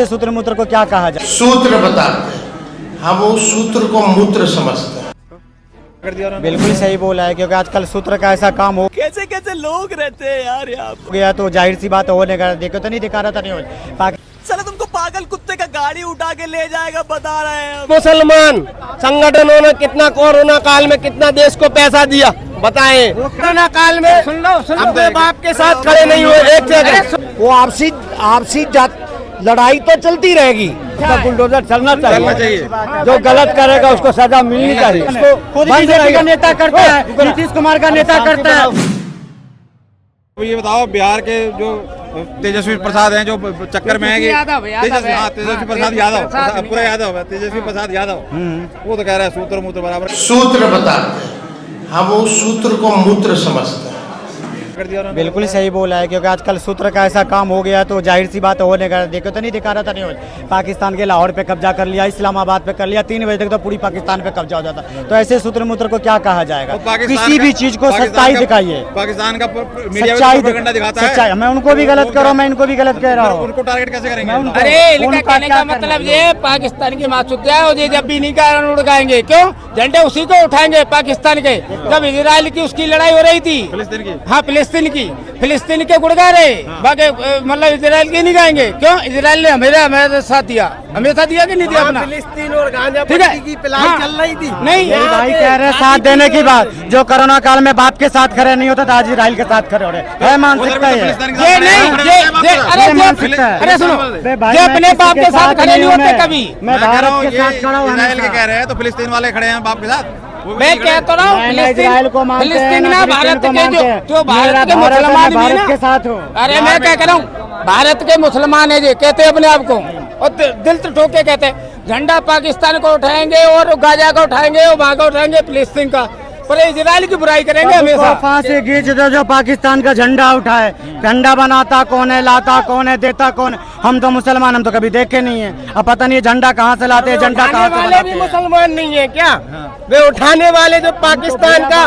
सूत्र मूत्र को क्या कहा जाए? सूत्र बताते हैं, हम उस सूत्र को मूत्र समझते हैं। बिल्कुल सही बोला है, क्योंकि आजकल सूत्र का ऐसा काम हो कैसे कैसे लोग रहते हैं यार यहाँ पे। गया तो जाहिर सी बात होने का, देखो तो नहीं दिखा रहा था, नहीं हो साला तुमको पागल कुत्ते का गाड़ी उठा के ले जाएगा, बता रहे हैं। मुसलमान संगठनों ने कितना कोरोना काल में कितना देश को पैसा दिया बताएं। कोरोना काल में अपने बाप के साथ खड़े नहीं हुए एक जगह। वो आपसी लड़ाई तो चलती रहेगी, बुलडोजर चलना चाहिए। जो गलत करेगा उसको सजा मिलनी चाहिए। खुद बीजेपी का नेता करता है, नीतीश कुमार का नेता करता है। ये बताओ, बिहार के जो तेजस्वी प्रसाद हैं, जो चक्कर में है कि तेजस्वी प्रसाद यादव, पूरा यादव है, तेजस्वी प्रसाद यादव, वो तो कह रहा है सूत्र मूत्र बराबर। सूत्र बताते हैं, हम उस सूत्र को मूत्र समझते हैं। बिल्कुल सही बोला है, क्योंकि आजकल सूत्र का ऐसा काम हो गया तो जाहिर सी बात होने का, देखो तो नहीं दिखा रहा था, नहीं हो पाकिस्तान के लाहौर पे कब्जा कर लिया, इस्लामाबाद पे कर लिया, 3 बजे तक तो पूरी पाकिस्तान पे कब्जा हो जाता। तो ऐसे सूत्र मूत्र को क्या कहा जाएगा? किसी भी चीज को सच्चाई दिखाइए। पाकिस्तान का मीडिया दिखाता है सच्चाई। मैं उनको भी गलत कर रहा हूँ, मैं इनको भी गलत कह रहा हूँ। उनको टारगेट कैसे करेंगे? अरे इनका कहने का मतलब ये पाकिस्तान की मासूमियत है, और ये जब भी नहीं कारण उड़ाएंगे, क्यों झंडे उसी को उठाएंगे पाकिस्तान के। जब इजराइल की उसकी लड़ाई हो रही थी, हाँ फिलिस्तीन के गुड़गा रहे, बाकी मतलब इजराइल की नहीं गाएंगे। क्यों? इजराइल ने हमेशा साथ दिया, हमेशा दिया कि नहीं दिया अपना? फिलिस्तीन और गांजा की पिलाई चल रही थी। नहीं भाई कह रहे साथ देने की बात, जो कोरोना काल में बाप के साथ खड़े नहीं होता था, आज इजराइल के साथ खड़े हो रहे है। मानसिकता है ये अरे सुनो, ये अपने बाप के साथ खड़े नहीं होते कभी। मैं भारत के साथ खड़ा हूँ, इजराइल के कह रहे हैं तो फिलिस्तीन वाले खड़े हैं बाप के साथ। मैं कहता रहा हूँ इजराइल को मानते हैं, ना भारत के जो भारत के मुसलमान भी ना, के साथ हो। अरे मैं क्या कह रहा हूँ, भारत के मुसलमान है, ये कहते हैं अपने आप को, और दिल तो ठोक के कहते हैं झंडा पाकिस्तान को उठाएंगे और गाजा का उठाएंगे और वहाँ का उठाएंगे फिलिस्तीन का, पर इजराइल की बुराई करेंगे हमेशा। फांसी खींच दो जो पाकिस्तान का झंडा उठाए। झंडा बनाता कौन है, लाता कौन है, देता कौन है? हम तो मुसलमान, हम तो कभी देखे नहीं है। अब पता नहीं झंडा कहाँ से लाते हैं, झंडा कहाँ से बनाते हैं। मुसलमान नहीं है क्या? वे उठाने वाले जो पाकिस्तान का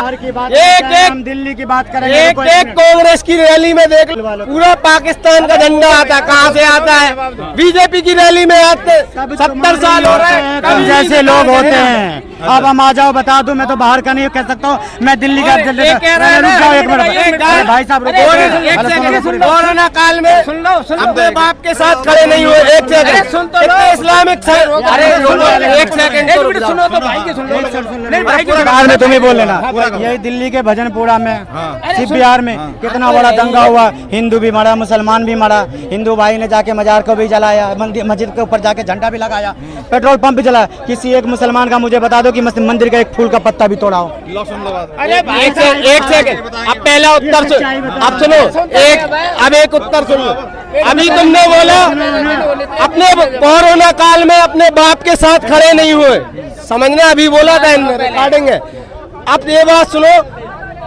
एक दिल्ली की बात करेंगे, एक कांग्रेस की रैली में देख पूरा पाकिस्तान का झंडा आता है। कहाँ से आता है? बीजेपी की रैली में आते 70 साल हो रहे हैं। जैसे लोग होते हैं। अब हम आ जाओ, बता दो, मैं तो बाहर का नहीं कह सकता हूँ, मैं दिल्ली का। भाई साहब कोरोना काल में अपने बाप के साथ खड़े नहीं हुए एक जगह। इस्लामिक एक सेकंड सुनो तो भाई के सुनो, बाद में तुम ही बोल लेना। यही दिल्ली के भजनपुरा में, सिर्फ बिहार में कितना बड़ा दंगा हुआ, हिंदू भी मरा, मुसलमान भी मरा। हिंदू भाई ने जाके मजार को भी जलाया, मस्जिद के ऊपर जाके झंडा भी लगाया, पेट्रोल पंप भी जलाया। किसी एक मुसलमान का मुझे बता दो कि मंदिर का एक फूल का पत्ता भी तोड़ा हो। अरे एक सेकंड, अब पहला उत्तर सुनो, अब सुनो अब एक उत्तर सुनो। अभी तुमने बोला अपने कोरोना काल में अपने बाप के साथ खड़े नहीं हुए, समझना, अभी बोला था रिकॉर्डिंग है। अब ये बात सुनो,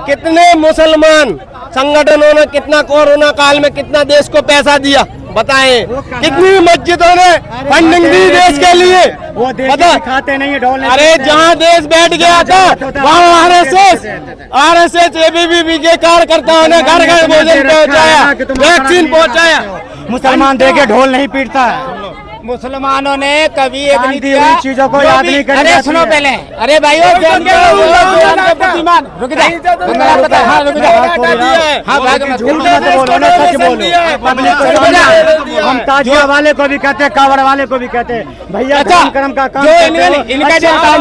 कितने मुसलमान संगठनों ने कितना कोरोना काल में कितना देश को पैसा दिया बताएं? कितनी मस्जिदों ने फंडिंग दी देश के लिए? वो खाते नहीं ढोल। अरे जहाँ देश बैठ गया था वहाँ आरएसएस एबीवीपी के कार्यकर्ताओं ने घर घर भोजन पहुँचाया, वैक्सीन पहुँचाया। मुसलमान देके ढोल नहीं पीटता है। मुसलमानों ने कभी एक नहीं दिया, चीजों को याद नहीं कर। अरे सुनो पहले, अरे भाई बुद्धिमान रुक जा, हम ताजिया वाले को भी कहते हैं, कावड़ वाले को भी कहते हैं, भैया कर्म का काम इनका जो काम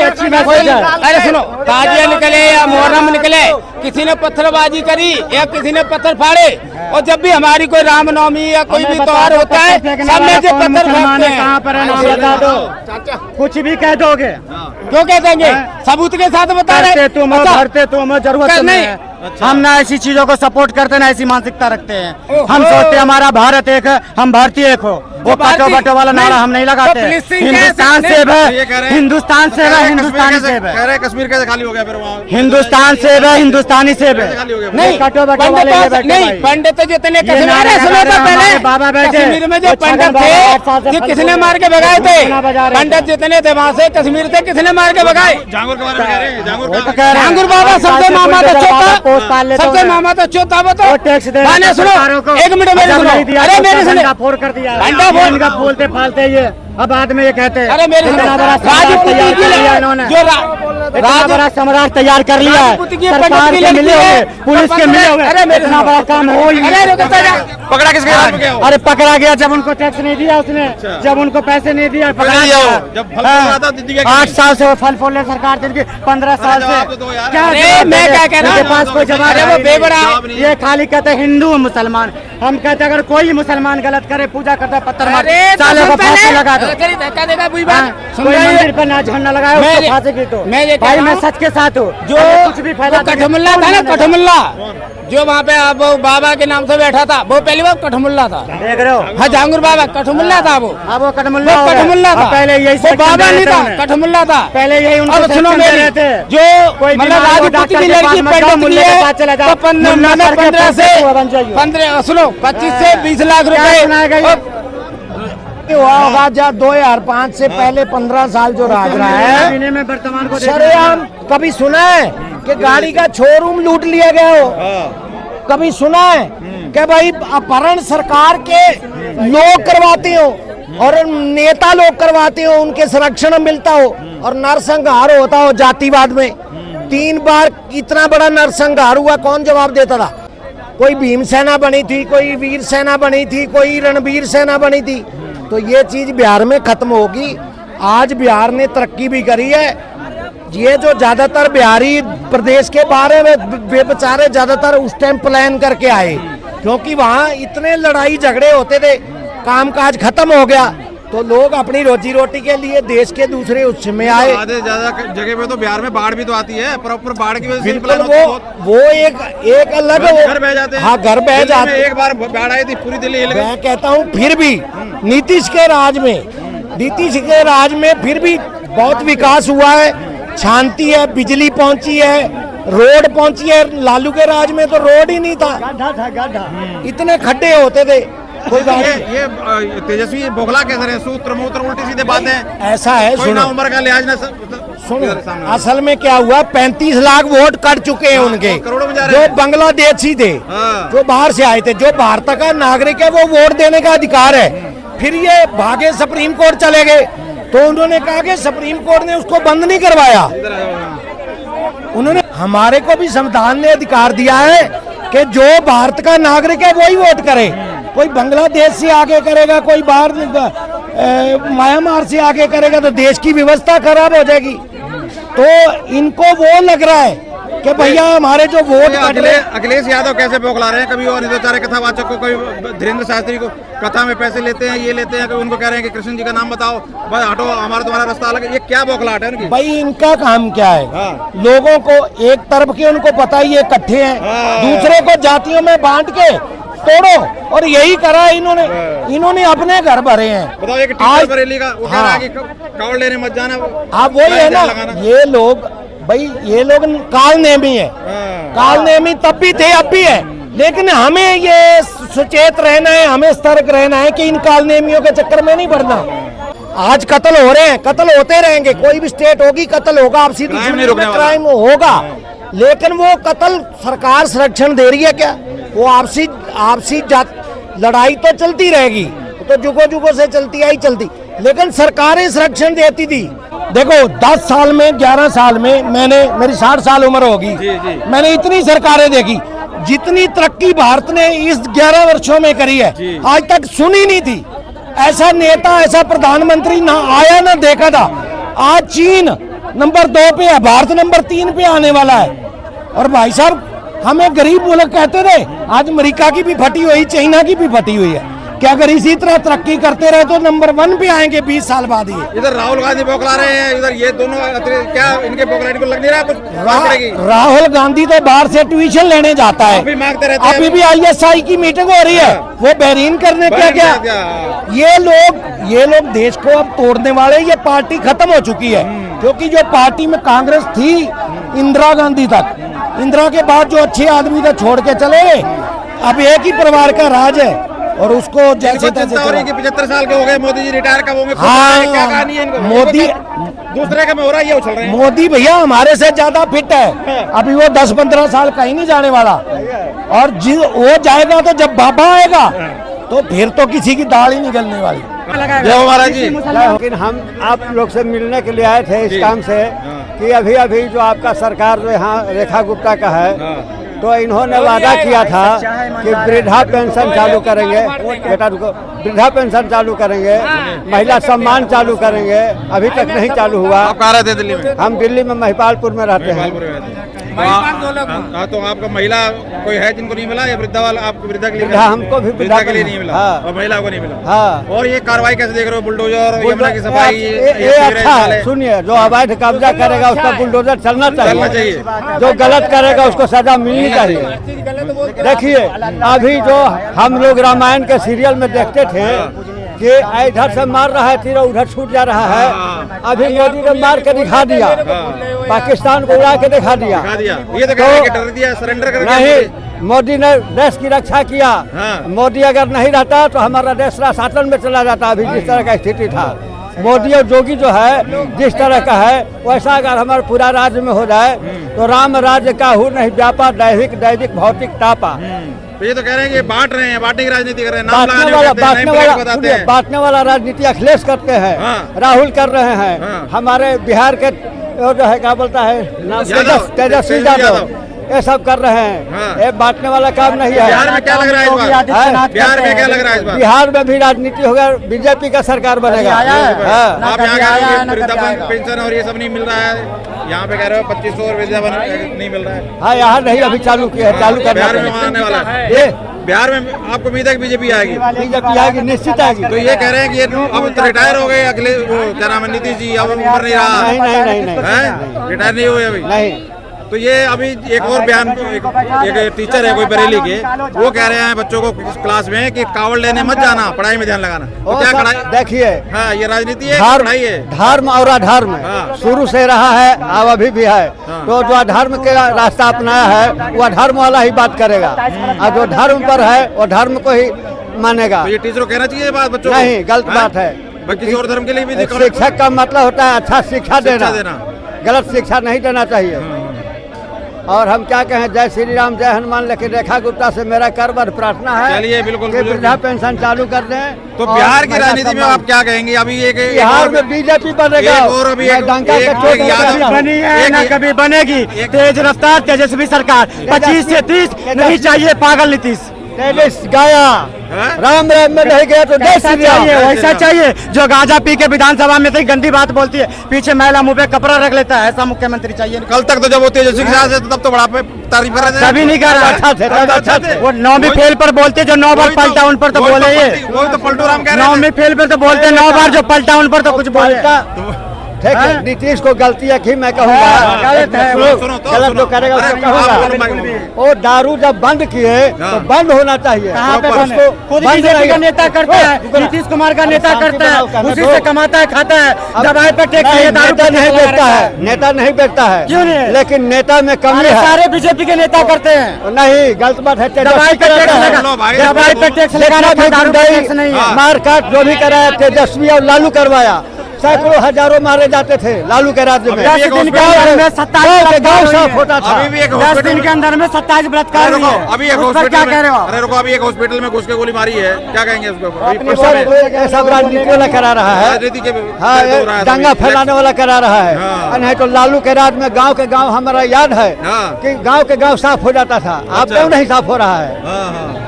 अच्छी मैसेज है। अरे सुनो, ताजिया निकले या मुहर्रम निकले, किसी ने पत्थरबाजी करी या किसी ने पत्थर फाड़े, और जब भी हमारी कोई रामनवमी या कोई भी त्योहार होता है, सब में से पत्थर फेंकते हैं। कहाँ पर है नाम बता दो, कुछ भी कह दोगे, क्यों कह देंगे? सबूत के साथ बता रहे तुम भरते तुम, जरूरत नहीं है। हम ना ऐसी चीजों को सपोर्ट करते, ना ऐसी मानसिकता रखते हैं। हम सोचते हमारा भारत एक है, हम भारतीय एक हो। वो काटो बाटो वाला नारा हम नहीं लगाते। हिंदुस्तान सेब है, हिंदुस्तान सेब है, हिंदुस्तानी सेब है। कश्मीर कैसे खाली हो गया फिर वहाँ? हिंदुस्तान सेब है, हिंदुस्तानी सेब है। नहीं काटो बाटो वाले नहीं, पंडित जितने सुनो तो पहले बाबा बैठे कश्मीर में जो पंडित थे किसने मार के भगाए थे? पंडित जितने थे वहाँ से कश्मीर से किसने मार के भगाए? जांगूर के बारे में कह रहे हैं, जांगूर बाबा सबसे मामा तो चौथा, सबसे मामा तो चौथा। वो तो टैक्स दे। सुनो, एक मिनट मेरे सुनो, अरे मेरे सुनो, फोड़ कर दिया, घंटा ये इनका बोलते फालते ये अब बाद में ये कहते हैं अरे मेरे इतना बड़ा सम्राट तैयार कर लिया इन्होंने, इतना बड़ा सम्राट तैयार कर लिया है, सरकार के मिले हुए, पुलिस के मिले हुए, इतना बड़ा काम हो ही नहीं। पकड़ा किसके हाथ में गया? अरे पकड़ा गया जब उनको टैक्स नहीं दिया उसने, जब उनको पैसे नहीं दिया पकड़ा गया। जब फल फूल रहा था दीदी का 8 साल से वो फल फूल सरकार जिनकी 15 साल से क्या मैं क्या कह रहा हूं? उनके पास कोई जवाब अरे वो बेबड़ा ये खाली कहते हैं हिंदू मुसलमान, हम कहते हैं अगर कोई मुसलमान गलत करे पूजा करता है पत्थर मार साले को फांसी लगा दो। कोई मंदिर पर ना झंडा लगाए उसको फांसी की तो भाई मैं सच के साथ हूँ। जो कुछ भी फैला कठमुल्ला था ना, कठमुल्ला जो वहाँ पे अब वो बाबा के नाम से बैठा था, वो पहली बार कठमुल्ला था, देख रहे हो? हाँ जहांगीर बाबा कठमुल्ला था वो। अब वो कठमुल्ला हो गया। कठमुल्ला था, पहले यही वो बाबा नहीं था, कठमुल्ला था। पहले यही उनको और सुनो मेरी, जो मतलब राजपूत की लड़की पैदा हुई है तो 15 से 25 से 20 लाख रुपए हुआ होगा। जब 2005 से पहले 15 साल जो राज रहा है में वर्तमान को सरेआम कभी सुना है कि गाड़ी का शोरूम लूट लिया गया हो? कभी सुना है कि भाई अपहरण सरकार के लोग करवाते हो और नेता लोग करवाते हो, उनके संरक्षण मिलता हो और नरसंहार होता हो जातिवाद में? 3 बार इतना बड़ा नरसंहार हुआ, कौन जवाब देता था? कोई भीम सेना बनी थी, कोई वीर सेना बनी थी, कोई रणवीर सेना बनी थी। तो ये चीज बिहार में खत्म होगी। आज बिहार ने तरक्की भी करी है। ये जो ज्यादातर बिहारी प्रदेश के बारे में वे बेचारे ज्यादातर उस टाइम प्लान करके आए, क्योंकि वहाँ इतने लड़ाई झगड़े होते थे, कामकाज खत्म हो गया तो लोग अपनी रोजी रोटी के लिए देश के दूसरे उत्सव में आए। ज्यादा जगह पे तो बिहार में बाढ़ भी तो आती है, प्रॉपर बाढ़ की वजह से बिल्कुल वो एक अलग घर बह जाते हैं। हाँ घर बह जाते हैं। एक बार बाढ़ आई थी पूरी दिल्ली हिल गई। मैं कहता हूँ फिर भी नीतीश के राज में फिर भी बहुत विकास हुआ है, शांति है, बिजली पहुंची है, रोड पहुंची है। लालू के राज में तो रोड ही नहीं था, इतने खड्डे होते थे। कोई ये तेजस्वी बौखला कैसे रहे? सूत्र मूत्र उल्टी सीधे बातें। ऐसा है, सुनो उम्र का लिहाज ना सुनो, असल में क्या हुआ, 35 लाख वोट कट चुके हैं उनके, करोड़ों में जा रहे जो बांग्लादेशी थे, हाँ। जो बाहर से आए थे। जो भारत का नागरिक है वो वोट देने का अधिकार है। फिर ये भागे सुप्रीम कोर्ट चले गए तो उन्होंने कहा कि सुप्रीम कोर्ट ने उसको बंद नहीं करवाया। उन्होंने हमारे को भी संविधान ने अधिकार दिया है कि जो भारत का नागरिक है वही वोट करे। कोई बांग्लादेश से आगे करेगा, कोई बाहर म्यांमार से आगे करेगा तो देश की व्यवस्था खराब हो जाएगी। तो इनको वो लग रहा है कि भैया हमारे जो वोट अखिलेश यादव कैसे बौखला रहे हैं? कभी और बेचारे कथावाचक को, कोई धीरेन्द्र शास्त्री को कथा में पैसे लेते हैं, ये लेते हैं, उनको कह रहे हैं कि कृष्ण जी का नाम बताओ, बस हटो, हमारा तुम्हारा रास्ता अलग है। ये क्या बौखलाहट है उनकी? भाई इनका काम क्या है? हाँ। लोगों को एक तरफ के उनको पता ही ये इकट्ठे हैं, हाँ। दूसरे को जातियों में बांट के तोड़ो, और यही करा है इन्होंने अपने घर भरे हैं। बताओ एक टीचर बरेली का वो कह रहा है कि कावड़ लेने मत जाना। हाँ वही है ना, ये लोग काल नेमी है। काल नेमी तब भी थे, अब भी है, लेकिन हमें ये सचेत रहना है, हमें सतर्क रहना है कि इन काल नेमियों के चक्कर में नहीं पड़ना। आज कत्ल हो रहे हैं, कत्ल होते रहेंगे, कोई भी स्टेट होगी कत्ल होगा, आपसी क्राइम होगा, लेकिन वो कत्ल सरकार संरक्षण दे रही है क्या? वो आपसी लड़ाई तो चलती रहेगी, तो जुगों जुगों से चलती आई चलती, लेकिन सरकारें संरक्षण देती थी। देखो 10 साल में 11 साल में मेरी 60 साल उम्र होगी, मैंने इतनी सरकारें देखी। जितनी तरक्की भारत ने इस 11 वर्षों में करी है आज तक सुनी नहीं थी। ऐसा नेता, ऐसा प्रधानमंत्री ना आया ना देखा था। आज चीन नंबर 2 पे है, भारत नंबर 3 पे आने वाला है। और भाई साहब हमें गरीब मुल्क कहते थे, आज अमेरिका की भी फटी हुई, चाइना की भी फटी हुई है। क्या अगर इसी तरह तरक्की करते रहे तो नंबर 1 पे आएंगे 20 साल बाद ही। इधर राहुल गांधी बौखला रहे हैं, इधर ये दोनों क्या इनके बौखलाहट को लग नहीं रहा कुछ? राहुल गांधी तो बाहर से ट्यूशन लेने जाता है, अभी मांगते रहते हैं। अभी भी ISI की मीटिंग हो रही है, वो बहरीन करने क्या ये लोग देश को अब तोड़ने वाले। ये पार्टी खत्म हो चुकी है, क्योंकि जो पार्टी में कांग्रेस थी इंदिरा गांधी तक, इंदिरा के बाद जो अच्छे आदमी था छोड़ के चले गए। अब एक ही परिवार का राज है और उसको जैसे तैसे 75 साल के हो गए, मोदी जी रिटायर कब होंगे? हाँ, क्या कहानी है इनको? मोदी दूसरे का में हो रहा है, ये उछल रहे हैं। मोदी भैया हमारे से ज्यादा फिट है, अभी वो 10-15 साल कहीं नहीं जाने वाला। और वो जाएगा तो जब बाबा आएगा तो फिर तो किसी की दाल ही निकलने वाली। जय हो महाराज जी। लेकिन हम आप लोग से मिलने के लिए आए थे इस काम से कि अभी अभी जो आपका सरकार जो यहाँ रेखा गुप्ता का है, तो इन्होंने वादा किया था कि वृद्धा पेंशन चालू करेंगे, बेटा रुको, वृद्धा पेंशन चालू करेंगे, महिला सम्मान चालू करेंगे, अभी तक नहीं चालू हुआ। आप कहाँ रहते हैं दिल्ली में? हम दिल्ली में महिपालपुर में रहते हैं। तो आपका महिला कोई है जिनको नहीं मिला, या वृद्धा वाला आपको वृद्धा के लिए? वृद्धा हमको भी वृद्धा के लिए नहीं मिला, और महिला को नहीं मिला। हाँ। और ये कार्रवाई कैसे देख रहे हो? बुलडोजर, यमुना की सफाई, ये अच्छा है। सुनिए, जो अवैध कब्जा करेगा उसका बुलडोजर चलना चाहिए, जो गलत करेगा उसको सजा मिलनी चाहिए। देखिए, अभी जो हम लोग रामायण के सीरियल में देखते थे कि इधर से मार रहा है तीर, उधर छूट जा रहा है, अभी मोदी ने मार के दिखा दिया, पाकिस्तान को उड़ा के दिखा दिया। ये तो कह रहे हैं कि डर दिया, सरेंडर कर दिया। नहीं, मोदी ने देश की रक्षा किया। मोदी अगर नहीं रहता तो हमारा देश शासन में चला जाता। अभी जिस तरह का स्थिति था, मोदी और योगी जो है जिस तरह का है, वैसा अगर हमारे पूरा राज्य में हो जाए तो राम राज्य का हूँ नहीं व्यापा, दैविक दैविक भौतिक तापा। तो ये तो कह रहे हैं कि बांट रहे हैं, बांटने की राजनीति कर रहे हैं, बांटने वाला राजनीति अखिलेश करते हैं, राहुल कर रहे हैं, हमारे बिहार के जो है क्या बोलता है तेजस्वी यादव, ये सब कर रहे हैं। ये बांटने वाला काम नहीं है। बिहार में क्या लग रहा है इस बार? बिहार में क्या लग रहा है इस बार? बिहार में भी राजनीति होगा, बीजेपी का सरकार बनेगा। आप यहाँ कह रहे हो वृद्धा पेंशन और ये सब नहीं मिल रहा है, यहाँ पे कह रहे हो 2500 और वृद्धा नहीं मिल रहा है। हाँ, यहाँ नहीं अभी चालू किया है, चालू करना बिहार में आने वाला है। ये बिहार में आपको उम्मीद है कि बीजेपी आएगी? बीजेपी आएगी, निश्चित आएगी। तो ये कह रहे हैं कि ये अब तो रिटायर हो गए अगले, वो क्या नाम है, नीतीश जी, अब उम्र नहीं रहा। नहीं, रिटायर नहीं हुए अभी? नहीं। तो ये अभी एक और बयान, एक टीचर है कोई बरेली के, वो कह रहे हैं बच्चों को क्लास में कि कावड़ लेने मत जाना, पढ़ाई में ध्यान लगाना। तो क्या कढ़ाई? देखिए, हाँ, ये राजनीति है, पढ़ाई है। धर्म और अधर्म शुरू से रहा है, अब अभी भी है। तो जो अधर्म के रास्ता अपनाया है वो अधर्म वाला ही बात करेगा, और जो धर्म पर है वो धर्म को ही मानेगा। तो ये टीचर को कहना चाहिए बात बच्चों को? नहीं, गलत बात है। किसी और धर्म के लिए भी शिक्षक का मतलब होता है अच्छा शिक्षा देना, गलत शिक्षा नहीं देना चाहिए। और हम क्या कहें, जय श्री राम, जय हनुमान, लेकिन रेखा गुप्ता से मेरा करबद्ध प्रार्थना है, चलिए बिल्कुल, कि वृद्धा पेंशन चालू कर दें। तो बिहार की राजनीति में आप क्या कहेंगे? अभी बिहार में बीजेपी बनेगा, और अभी बनी है ना कभी बनेगी। तेज रफ्तार तेजस्वी सरकार, 25 से 30 नहीं चाहिए पागल नीतीश। गाया राम राम में नहीं गया तो देश चाहिए, वैसा चाहिए जो गांजा पी के विधानसभा में से गंदी बात बोलती है, पीछे महिला मुंह पे कपड़ा रख लेता है, ऐसा मुख्यमंत्री चाहिए। कल तक तो जब वो तेजस्वी के साथ तब तो बड़ा तारीफ कर रहे थे, कभी नहीं कर रहा था। वो 9वीं फेल पर बोलते, जो 9 बार पलटा उन पर तो बोले, ये वो तो पलटू राम कह रहे हैं। 9वीं फेल पर तो बोलते, 9 बार जो पलटा उन पर तो कुछ बोलता। ठीक है, नीतीश को गलती है कि मैं कहूँगा, गलत जो करेगा उसको कहूँगा। वो दारू जब बंद किए तो बंद होना चाहिए। खुद बीजेपी का नेता करता है, नीतीश कुमार का नेता करता है, उसी से कमाता है, खाता है, दवाई पर टैक्स नहीं, नेता नहीं बेचता है, नेता नहीं बेचता है। क्यों नहीं? लेकिन नेता में कमी है। सारे बीजेपी के नेता करते हैं। नहीं, गलत बात है। दवाई पर टैक्स लगाना, मार काट जो भी कराया तेजस्वी और लालू करवाया, सैकड़ों हजारों मारे जाते थे लालू के राज्य में। 10 दिन के अंदर में 27 गाँव साफ होता था। 10 दिन के अंदर में 27 बलात्कार हुए। अभी एक हॉस्पिटल क्या कह रहे हो? अरे रुको, अभी एक हॉस्पिटल में घुस के गोली मारी है, क्या कहेंगे उसको? सब राजनीति वाला करा रहा है, राजनीति के हाँ, दंगा फैलाने वाला करा रहा है। नहीं तो लालू के राज में गाँव के गाँव, हमारा याद है कि गाँव के गाँव साफ हो जाता था, अब क्यों नहीं साफ हो रहा है?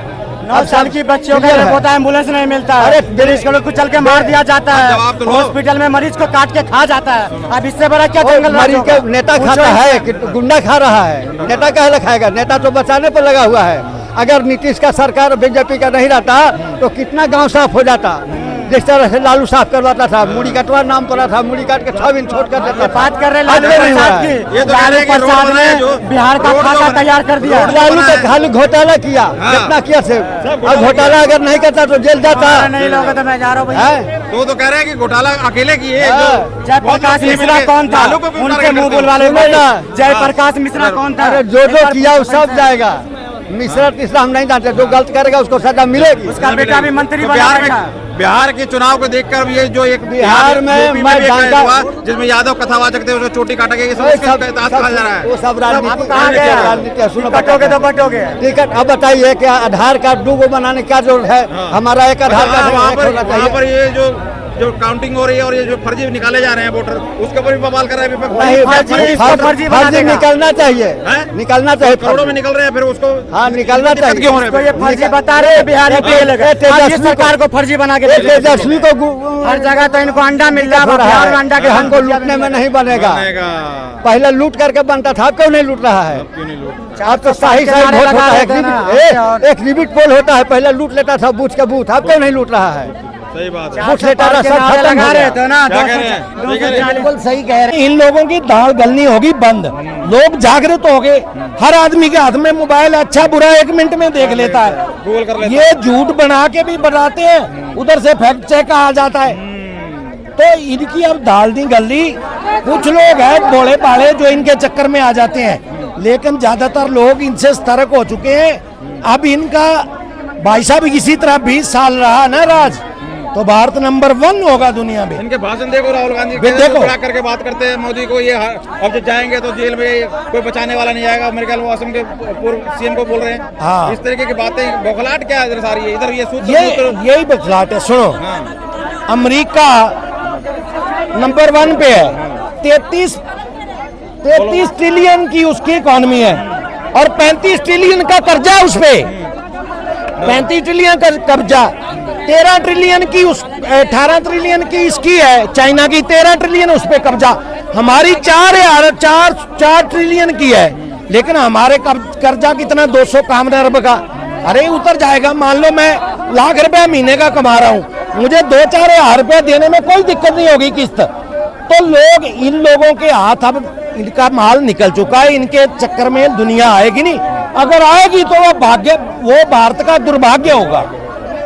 9 साल की बच्चियों का होता है, एम्बुलेंस नहीं मिलता है, अरे मरीज को कुचल के मार दिया जाता है, हॉस्पिटल में मरीज को काट के खा जाता है। अब इससे बड़ा क्या जंगल? मरीज के नेता खाता है कि गुंडा खा रहा है? नेता कहाँ खाएगा? नेता तो बचाने पर लगा हुआ है। अगर नीतीश का सरकार बीजेपी का नहीं रहता तो कितना गाँव साफ हो जाता। जिस तरह से लालू साफ करवाता था, मुड़ी कटवा नाम पड़ा था, मुड़ी काट के 6 दिन छोड़ कर देता। बात कर रहे लालू प्रसाद की, ये तो लालू प्रसाद ने बिहार का खाता तैयार कर दिया। लालू का खाली घोटाला किया, जितना किया से, और घोटाला अगर नहीं करता तो जेल जाता। नहीं लोगे तो मैं जा रहा हूँ। तो कह रहे हैं कि घोटाला अकेले किए। जयप्रकाश मिश्रा कौन था? उनके मुंह बोलवाले, जयप्रकाश मिश्रा कौन था? जो किया वो सब जाएगा। मिश्रा तीसरा हम नहीं जानते, जो गलत करेगा उसको सजा मिलेगी। उसका बेटा भी मंत्री तो बना बैठा। बिहार के चुनाव को देखकर ये जो एक बिहार में यूपी मैं भी एक जानता- हुआ, जिसमें यादव कथावाचक थे उसको चोटी काटा गया, ये सब उसके तहत कहा जा रहा है। वो सब राजनीति कहाँ गए? राजनीति है। सुनो, बटोगे तो बटोगे। ठीक है, अब बताइए क्या आधार कार्ड दो गो बनाने की क्या जरूरत है? हमारा एक आधार कार्ड है, वहाँ एक होना पर चाहिए। ये जो काउंटिंग हो रही है और ये जो फर्जी निकाले जा रहे हैं वोटर, उसके ऊपर भी बवाल कर रहा है विपक्ष। नहीं, फर्जी बना फर्जी देगा। निकलना चाहिए, हैं? निकलना चाहिए। करोड़ों में निकल रहे हैं, फिर उसको हाँ, निकलना दिक्कत चाहिए। क्यों हो रहा तो है? ये फर्जी बता रहे हैं बिहार में ये लगा। तेजस्वी ये सरकार को फर्जी बना के दे दिया। तेजस्वी को हर जगह तो इनको अंडा मिल रहा है, हो रहा बिहार है। में अंडा के हमको लूटने में नहीं बनेगा। पहले लूट करके बनता था, अब क्यों नहीं लूट रहा है? अब तो सही सही नारे वोट लगा होता है, रहे थे ना। एक लिमिट पोल होता है, पहले लूट लेता था बूथ के बूथ, अब क्यों नहीं लूट रहा है? सही बात है। बूथ लेता रहा, सब नारे खत्म लगा हो रहे गया। थे ना। क्या कह रहे हैं? बिल्कुल सही कह रहे हैं। इन लोगों की दाल गलनी होगी बंद, लोग जागृत हो गए। हर आदमी के हाथ में मोबाइल, अच्छा बुरा 1 मिनट में देख लेता है। गूगल कर लेता ये झूठ बना के भी बनाते हैं, उधर से फैक्ट चेक आ जाता है। तो इनकी अब दाल नहीं गलनी। कुछ लोग हैं भोले भाले जो इनके चक्कर में आ जाते हैं, लेकिन ज्यादातर लोग इनसे सतर्क हो चुके हैं। अब इनका भाई साहब इसी तरह 20 साल रहा ना राज, तो भारत नंबर 1 होगा दुनिया में। इनके भाषण देखो, राहुल गांधी देखो। बड़ा करके बात करते हैं मोदी को, ये अब जब जाएंगे तो जेल में कोई बचाने वाला नहीं आएगा। मेरे ख्याल वो असम के पूर्व सीएम को बोल रहे हैं। हाँ। इस तरीके की बातें, बौखलाहट क्या इधर सारी है, इधर ये सूत्र यही बखलाहट है। सुनो, हाँ। अमेरिका नंबर 1 पे है, 33 ट्रिलियन की उसकी इकोनॉमी है और 35 ट्रिलियन का कर्जा है उस पे। 35 ट्रिलियन का कब्जा, 13 ट्रिलियन की 18 ट्रिलियन की इसकी है चाइना की, 13 ट्रिलियन उस पे कब्जा। हमारी 4 ट्रिलियन की है, लेकिन हमारे कर्जा कितना 251 अरब का। अरे उतर जाएगा। मान लो मैं लाख रुपया महीने का कमा रहा हूँ, मुझे 2-4 हजार रुपया देने में कोई दिक्कत नहीं होगी किस्त। तो लोग, इन लोगों के हाथ अब इनका माल निकल चुका है, इनके चक्कर में दुनिया आएगी नहीं। अगर आएगी तो वो भारत का दुर्भाग्य होगा,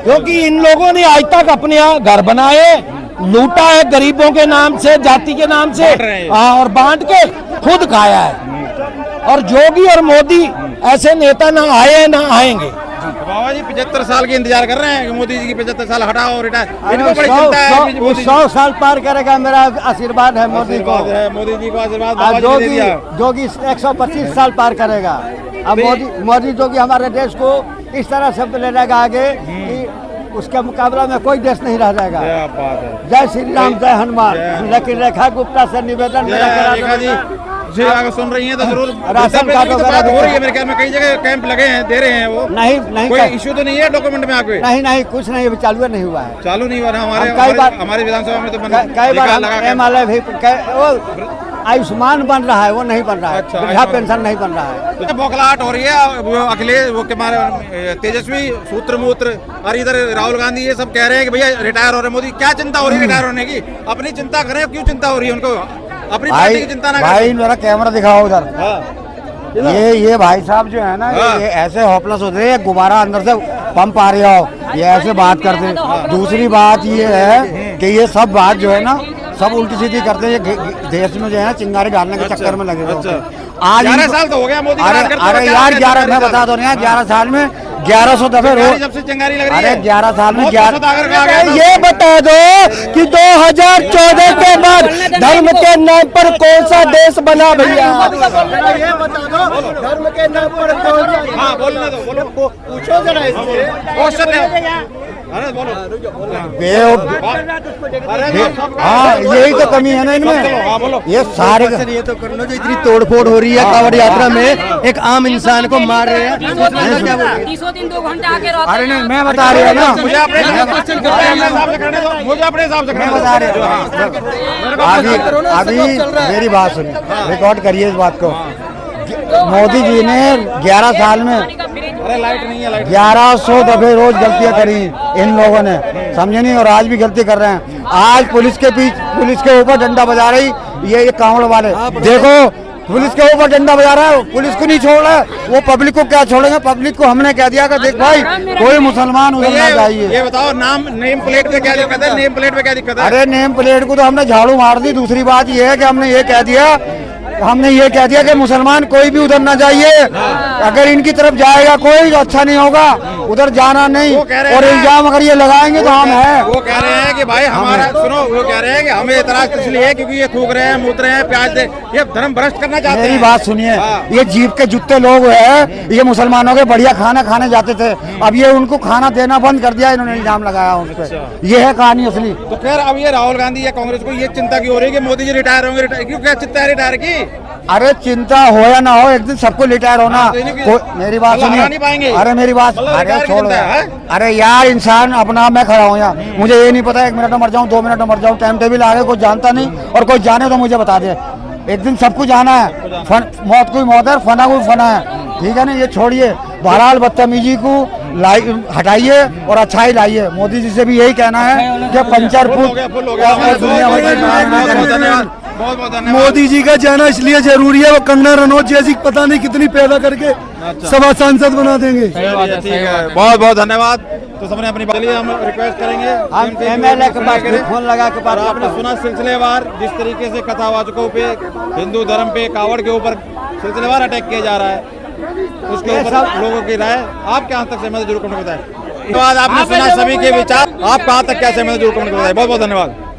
क्योंकि इन लोगों ने आज तक अपने यहाँ घर बनाए, लूटा है गरीबों के नाम से, जाति के नाम से, और बांट के खुद खाया है। और योगी और मोदी ऐसे नेता ना आए ना आएंगे। बाबा जी 75 साल के इंतजार कर रहे हैं कि मोदी जी की 75 साल हटाओ और रिटायर। इनको बड़ी चिंता है कि मोदी जी- 100 साल पार करेगा, मेरा आशीर्वाद है मोदी को। आशीर्वाद है, मोदी जी को आशीर्वाद बाबा जी ने दे दिया। जोगी 125 साल पार करेगा। अब मोदी जोगी हमारे देश को इस तरह से ले जाएगा आगे कि उसके मुकाबला में कोई देश नहीं रह जाएगा। क्या बात है। जय श्री राम, जय हनुमान। लेकिन रेखा गुप्ता से निवेदन मेरा करा रेखा जी जी अगर सुन रही हैं तो जरूर राशन कार्ड तो बात हो रही है। मेरे ख्याल में कई जगह कैंप लगे हैं, दे रहे हैं वो। नहीं कोई इश्यू तो नहीं है डॉक्यूमेंट में आपके? नहीं कुछ नहीं, अभी चालू नहीं हुआ है। चालू नहीं हुआ ना। हमारे विधानसभा में तो कई बार MLA भी आयुष्मान बन रहा है, वो नहीं बन रहा है। अच्छा, वृद्धा पेंशन नहीं बन रहा है। तो बौखलाहट हो रही है। वो अखिलेश, वो तेजस्वी, सूत्र मूत्र और इधर राहुल गांधी ये सब कह रहे हैं कि भैया रिटायर हो रहे मोदी। क्या चिंता हो रही है रिटायर होने की? अपनी चिंता करें, क्यों चिंता हो रही है उनको? अपनी पार्टी की चिंता ना करें। भाई मेरा कैमरा दिखाओ उधर। हाँ। ये भाई साहब जो है ना, हाँ। ये ऐसे होपलेस होते हैं, गुब्बारा अंदर से पंप आ रही हो, ये ऐसे बात करते हैं। दूसरी बात ये है कि ये सब बात जो है ना, सब उल्टी सीधी करते हैं। ये देश में जो है ना चिंगारी डालने के चक्कर में लगे हुए हैं। आज 11 साल तो हो गया मोदी। अरे यार 11, मैं बता दो ना, 11 साल में 1100 दफे रोज। जब से चिंगारी लग रही है। अरे 11 साल में 11 ये बता दो कि 2014 के बाद धर्म के नाम पर कौन सा देश बना भैया? ये बता दो धर्म के नाम पर कौन सा? हाँ बोलने दो, बोलो। पूछो जरा इससे। क्वेश्चन है। अरे बोलो। हाँ यही तो कमी है ना इनमें। ये सारे ये तो कर लो, जो इतनी तोड़फोड़ हो रही है कांवड़ यात्रा में, एक आम इंसान को मार रहे हैं। 2 दिन 2 घंटे आके रहते अरे नहीं, मैं बता रही हूँ ना, मुझे अपने हिसाब से करने दो। मुझे अपने हिसाब से करने मैं दो। बता रही हूँ। अभी मेरी बात सुनिए, रिकॉर्ड करिए इस बात को। मोदी जी ने 11 साल में अरे लाइट नहीं है, लाइट 1100 दफे रोज गलतियां करी इन लोगों ने, समझे नहीं? और आज भी गलती कर रहे हैं। आज पुलिस के ऊपर डंडा बजा रही ये कांवड़ वाले। देखो पुलिस के ऊपर डंडा बजा रहा है, पुलिस को नहीं छोड़ रहा है, वो पब्लिक को क्या छोड़ेंगे? पब्लिक को हमने कह दिया कि देख भाई कोई मुसलमान उधर ना जाइए। ये बताओ नेम प्लेट पे क्या दिक्कत है? नेम प्लेट पे क्या दिक्कत है? अरे नेम प्लेट को तो हमने झाड़ू मार दी। दूसरी बात ये है कि हमने ये कह दिया हमने ये कह दिया कि मुसलमान कोई भी उधर ना जाइए, अगर इनकी तरफ जाएगा कोई तो अच्छा नहीं होगा, उधर जाना नहीं। और इल्जाम अगर ये लगाएंगे तो हम हैं। वो कह रहे हैं कि भाई हमारा सुनो, वो कह रहे हैं कि हमें इतराज इसलिए है क्योंकि ये थूक रहे हैं, मूत रहे हैं, प्याज दे, ये धर्म भ्रष्ट करना चाहते हैं। मेरी बात सुनिए, ये जीप के जुत्ते लोग हैं, ये मुसलमानों के बढ़िया खाना खाने जाते थे, अब ये उनको खाना देना बंद कर दिया, इन्होंने इल्जाम लगाया उन पे। ये है कहानी असली। तो खैर अब ये राहुल गांधी या कांग्रेस को ये चिंता क्यों हो रही है कि मोदी जी रिटायर होंगे? क्यों, क्या चिंता है रिटायर की? अरे चिंता हो या ना हो, एक दिन सबको रिटायर होना। मेरी बात सुनिए, अरे मेरी बात, अरे छोड़ो, अरे यार इंसान अपना, मैं खड़ा हूँ यहाँ, मुझे ये नहीं पता 1 मिनट में मर जाऊँ 2 मिनट में मर जाऊँ, टाइम टेबल आगे कोई जानता नहीं, और कोई जाने तो मुझे बता दे। एक दिन सबको जाना है, मौत कोई मौत है, फना कोई फना है, ठीक है ना? ये छोड़िए, बहरहाल बदतमीजी को हटाइए और अच्छाई लाइए। मोदी जी से भी यही कहना है कि पंचर मोदी जी का जाना इसलिए जरूरी है, वो कंगना रनौत जैसी पता नहीं कितनी पैदा करके सभा सांसद बना देंगे। ठीक है, बहुत बहुत धन्यवाद। तो सबने अपनी बात, हम रिक्वेस्ट करेंगे हम एमएलए के पास फोन लगा के बात। आपने सुना सिलसिलेवार जिस तरीके से कथावाचकों पे, हिंदू धर्म पे, कावड़ के ऊपर सिलसिलेवार अटैक किया जा रहा है, उसके ऊपर लोगों की राय, आप कहाँ तक सहमत जरूर कमेंट बताएं। धन्यवाद। आपने सुना सभी के विचार, आप कहाँ तक क्या सहमत जरूर कमेंट बताएं। बहुत बहुत धन्यवाद।